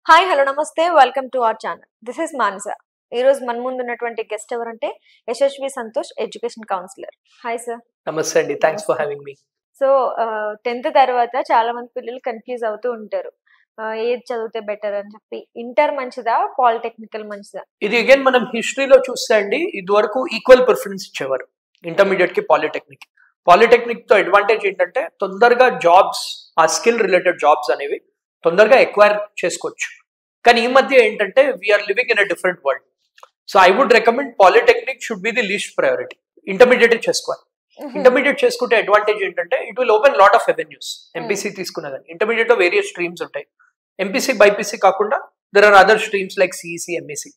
Hi hello నమస్తే welcome to our channel. This is Manasa. ఈ రోజు మన ముందు ఉన్నటువంటి గెస్ట్ ఎవరంటే Yashasvi Santosh, education counsellor. Hi sir. నమస్తే అండి, thanks for having me. So 10th తర్వాత చాలా మంది పిల్లలు కన్ఫ్యూజ్ అవుతూ ఉంటారు, ఏది చదివితే బెటర్ అని చెప్పి. ఇంటర్ మంచిదా, పాలిటెక్నికల్ మంచిదా? ఇది అగైన్ మనం హిస్టరీలో చూస్తే అండి, ఇది వరకు ఈక్వల్ ప్రిఫరెన్స్ ఇచ్చేవారు ఇంటర్మీడియట్ కి పాలిటెక్నిక్. పాలిటెక్నిక్ తో అడ్వాంటేజ్ ఏంటంటే తొందరగా జాబ్స్, ఆ స్కిల్ రిలేటెడ్ జాబ్స్ అనేవి తొందరగా ఎక్వైర్ చేసుకోవచ్చు. కానీ ఈ మధ్య ఏంటంటే we're living in a different world. So I would recommend polytechnic should be the least priority. Intermediate చేసుకోవాలి. ఇంటర్మీడియట్ చేసుకుంటే అడ్వాంటేజ్ ఏంటంటే it will open lot of avenues. MPC తీసుకున్నా కానీ ఇంటర్మీడియట్ లో వేరియస్ స్ట్రీమ్స్ ఉంటాయి. ఎంపీసీ బైపీసీ కాకుండా there are other streams like CEC, MEC.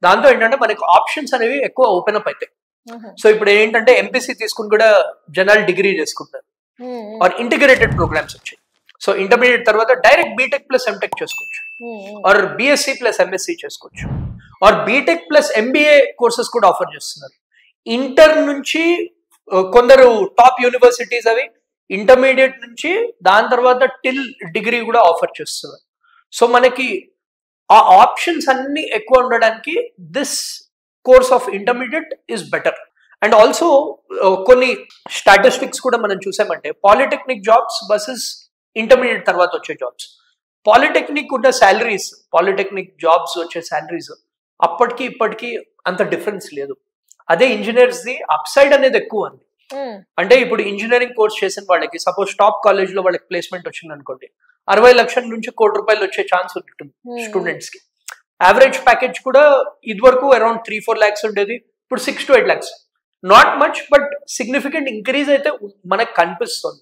దాంతో ఏంటంటే మనకు ఆప్షన్స్ అనేవి ఎక్కువ ఓపెన్ అప్ అవుతాయి. సో ఇప్పుడు ఏంటంటే ఎంపీసీ తీసుకుని కూడా జనాలు డిగ్రీ చేసుకుంటారు, ఆర్ ఇంటిగ్రేటెడ్ ప్రోగ్రామ్స్ వచ్చాయి. సో ఇంటర్మీడియట్ తర్వాత డైరెక్ట్ బీటెక్ ప్లస్ ఎంటెక్ చేసుకోవచ్చు, ఆర్ బీఎస్సీ ప్లస్ ఎంఎస్సీ చేసుకోవచ్చు, or BTech plus MBA courses కూడా ఆఫర్ చేస్తున్నారు. ఇంటర్ నుంచి కొందరు టాప్ యూనివర్సిటీస్ అవి ఇంటర్మీడియట్ నుంచి దాని తర్వాత టిల్ డిగ్రీ కూడా ఆఫర్ చేస్తున్నారు. సో మనకి ఆ ఆప్షన్స్ అన్ని ఎక్కువ ఉండడానికి this course of intermediate is better. And also కొన్ని స్టాటిస్టిక్స్ కూడా మనం చూసామంటే పాలిటెక్నిక్ జాబ్స్ వర్సెస్ ఇంటర్మీడియట్ తర్వాత వచ్చే జాబ్స్, పాలిటెక్నిక్ ఉన్న శాలరీస్, పాలిటెక్నిక్ జాబ్స్ వచ్చే శాలరీస్ అప్పటికి ఇప్పటికి అంత డిఫరెన్స్ లేదు. అదే ఇంజనీర్స్ ది అప్ సైడ్ అనేది ఎక్కువ ఉంది. అంటే ఇప్పుడు ఇంజనీరింగ్ కోర్స్ చేసిన వాళ్ళకి సపోజ్ టాప్ కాలేజ్ లో వాళ్ళకి ప్లేస్మెంట్ వచ్చింది అనుకోండి, 60 లక్షల నుంచి ₹1 కోటి వచ్చే ఛాన్స్ ఉంటుంది స్టూడెంట్స్ కి. యావరేజ్ ప్యాకేజ్ కూడా ఇదివరకు అరౌండ్ 3-4 lakhs ఉండేది, ఇప్పుడు 6 to 8 lakhs. Not much, but significant increase అయితే మనకు కనిపిస్తుంది.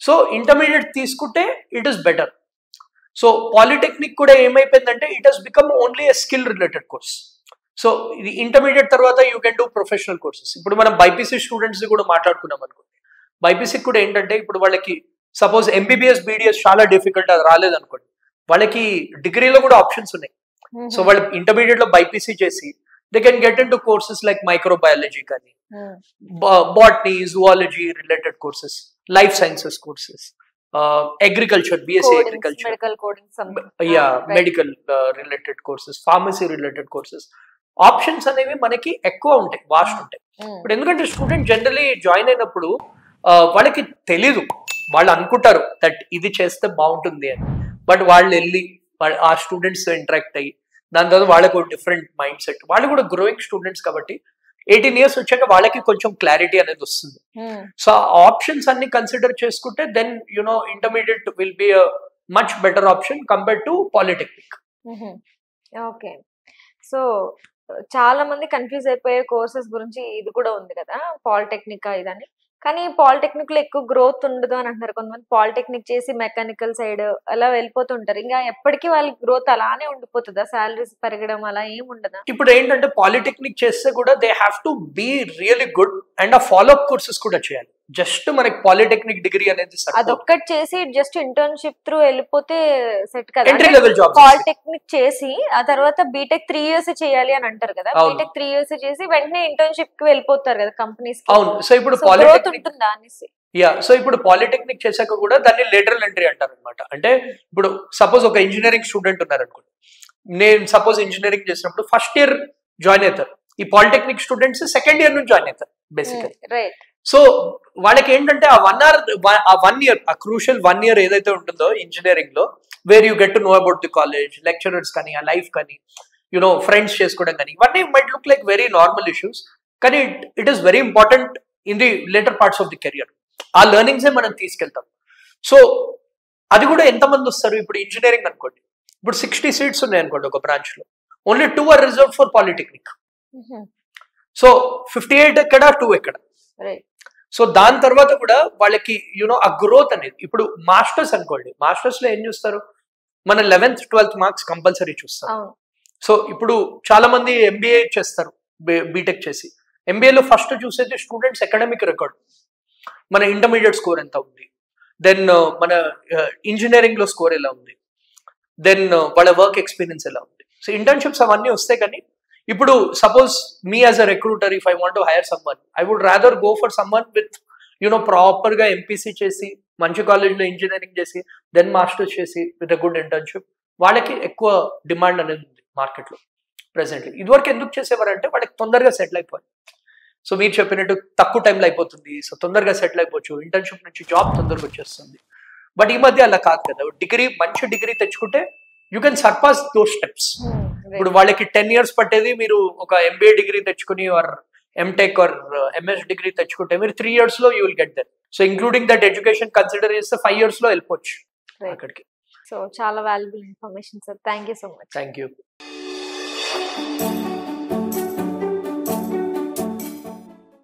సో ఇంటర్మీడియట్ తీసుకుంటే it is better. So polytechnic కూడా ఏమైపోయిందంటే it has become only a skill related course. So ఇది ఇంటర్మీడియట్ తర్వాత you can do professional courses. ఇప్పుడు మనం బైపీసీ స్టూడెంట్స్ కూడా మాట్లాడుకున్నాం అనుకోండి, బైపీసీ కూడా ఏంటంటే ఇప్పుడు వాళ్ళకి సపోజ్ ఎంబీబీఎస్ బీడీఎస్ చాలా డిఫికల్ట్, అది రాలేదనుకోండి, వాళ్ళకి డిగ్రీలో కూడా ఆప్షన్స్ ఉన్నాయి. సో వాళ్ళు ఇంటర్మీడియట్ లో బైపీసీ చేసి they can get into courses like microbiology కానీ, botany, zoology related courses, life sciences courses, agriculture, BSc agriculture, medical related courses, pharmacy related courses. Options అనేవి మనకి ఎక్కువ ఉంటాయి, వాస్ట్ ఉంటాయి. ఇప్పుడు ఎందుకంటే స్టూడెంట్ జనరలీ జాయిన్ అయినప్పుడు వాళ్ళకి తెలీదు, వాళ్ళు అనుకుంటారు దట్ ఇది చేస్తే బాగుంటుంది అని. బట్ వాళ్ళు వెళ్ళి ఆ స్టూడెంట్స్ తో ఇంటరాక్ట్ అయ్యి దాని తర్వాత వాళ్ళకు డిఫరెంట్ మైండ్ సెట్, వాళ్ళు కూడా గ్రోయింగ్ స్టూడెంట్స్ కాబట్టి 18 years వచ్చాక వాళ్ళకి కొంచెం క్లారిటీ అనేది వస్తుంది. సో ఆప్షన్స్ అన్ని కన్సిడర్ చేసుకుంటే then intermediate will be a much better option compare to polytechnic. Okay. So చాలా మంది కన్ఫ్యూజ్ అయిపోయే కోర్సెస్ గురించి ఇది కూడా ఉంది కదా, పాలిటెక్నిక్ ఇదని. కానీ పాలిటెక్నిక్ లో ఎక్కువ గ్రోత్ ఉండదు అని అంటారు కొంతమంది. పాలిటెక్నిక్ చేసి మెకానికల్ సైడ్ అలా వెళ్ళిపోతుంటారు, ఇంకా ఎప్పటికీ వాళ్ళకి గ్రోత్ అలానే ఉండిపోతుందా? సాలరీస్ పెరగడం అలా ఏం ఉండదా? ఇప్పుడు ఏంటంటే పాలిటెక్నిక్ చేస్తే కూడా they have to be really good and uh follow up courses కూడా చేయాలి. జస్ట్ మనకి పాలిటెక్నిక్ డిగ్రీ అనేది అదొక్కటి చేసి జస్ట్ ఇంటర్న్షిప్ త్రూ వెళ్ళిపోతే సెట్ కదా. ఎంట్రీ లెవెల్ జాబ్ పాలిటెక్నిక్ చేసి ఆ తర్వాత బీటెక్ 3 years చేయాలి అని అంటారు కదా, బీటెక్ 3 years చేసి వెంటనే ఇంటర్న్షిప్ కి వెళ్ళిపోతారు కదా కంపెనీస్. అవును. సో ఇప్పుడు పాలిటెక్నిక్ ఉంటుందా అనేసి. సో ఇప్పుడు పాలిటెక్నిక్ చేశాక కూడా దాన్ని లేటరల్ ఎంట్రీ అంటారు అనమాట. అంటే ఇప్పుడు సపోజ్ ఒక ఇంజనీరింగ్ స్టూడెంట్ ఉన్నారు అనుకోండి, నేను సపోజ్ ఇంజనీరింగ్ చేసినప్పుడు ఫస్ట్ ఇయర్ జాయిన్ అవుతారు, ఈ పాలిటెక్నిక్ స్టూడెంట్స్ సెకండ్ ఇయర్ నుంచి జాయిన్ అవుతారు బేసికలీ. సో వాళ్ళకి ఏంటంటే ఆ 1 year, ఆ క్రూషియల్ 1 year ఏదైతే ఉంటుందో ఇంజనీరింగ్ లో, where you get to know about the college, lecturers కానీ, ఆ లైఫ్ కానీ, ఫ్రెండ్స్ చేసుకోవడం కానీ, ఇవన్నీ might look like very normal issues, కానీ it is very important in the later parts of the career. ఆ లెర్నింగ్సే మనం తీసుకెళ్తాం. సో అది కూడా ఎంతమంది వస్తారు? ఇప్పుడు ఇంజనీరింగ్ అనుకోండి, ఇప్పుడు 60 seats ఉన్నాయి అనుకోండి ఒక బ్రాంచ్ లో, only 2 are reserved for polytechnic. So 58 ఎక్కడ, 2 ఎక్కడ? సో దాని తర్వాత కూడా వాళ్ళకి ఆ గ్రోత్ అనేది. ఇప్పుడు మాస్టర్స్ అనుకోండి, మాస్టర్స్ లో ఏం చూస్తారు? మన 11th, 12th మార్క్స్ కంపల్సరీ చూస్తారు. సో ఇప్పుడు చాలా మంది ఎంబీఏ చేస్తారు, బీటెక్ చేసి. ఎంబీఏలో ఫస్ట్ చూసేది స్టూడెంట్స్ అకాడమిక్ రికార్డ్, మన ఇంటర్మీడియట్ స్కోర్ ఎంత ఉంది, దెన్ మన ఇంజనీరింగ్ లో స్కోర్ ఎలా ఉంది, దెన్ వాళ్ళ వర్క్ ఎక్స్పీరియన్స్ ఎలా ఉంది. సో ఇంటర్న్షిప్స్ అవన్నీ వస్తాయి. కానీ ఇప్పుడు suppose me as a recruiter, if I want to hire someone, I would rather go for someone with proper గా ఎంపీసీ చేసి, మంచి కాలేజ్ లో ఇంజనీరింగ్ చేసి, దెన్ మాస్టర్స్ చేసి విత్ అ గుడ్ ఇంటర్న్షిప్, వాళ్ళకి ఎక్కువ డిమాండ్ అనేది ఉంది మార్కెట్లో ప్రెసెంట్లీ. ఇదివరకు ఎందుకు చేసేవారంటే వాళ్ళకి తొందరగా సెటిల్ అయిపోయింది. సో మీరు చెప్పినట్టు తక్కువ టైంలో అయిపోతుంది, సో తొందరగా సెటిల్ అయిపోవచ్చు, ఇంటర్న్షిప్ నుంచి జాబ్ తొందరగా వచ్చేస్తుంది. బట్ ఈ మధ్య అలా కాదు కదా, మంచి డిగ్రీ తెచ్చుకుంటే you can surpass those steps. ఇప్పుడు వాళ్ళకి 10 years పట్టేది మీరు ఒక MBA డిగ్రీ తెచ్చుకుని or MTech or MS degree తెచ్చుకుంటే మీరు 3 years లో you will get that. So including that education consider చేస్తే 5 years లో వెళ్ళిపోవచ్చు అక్కడికి. సో చాలా valuable information sir. Thank you so much. Thank you.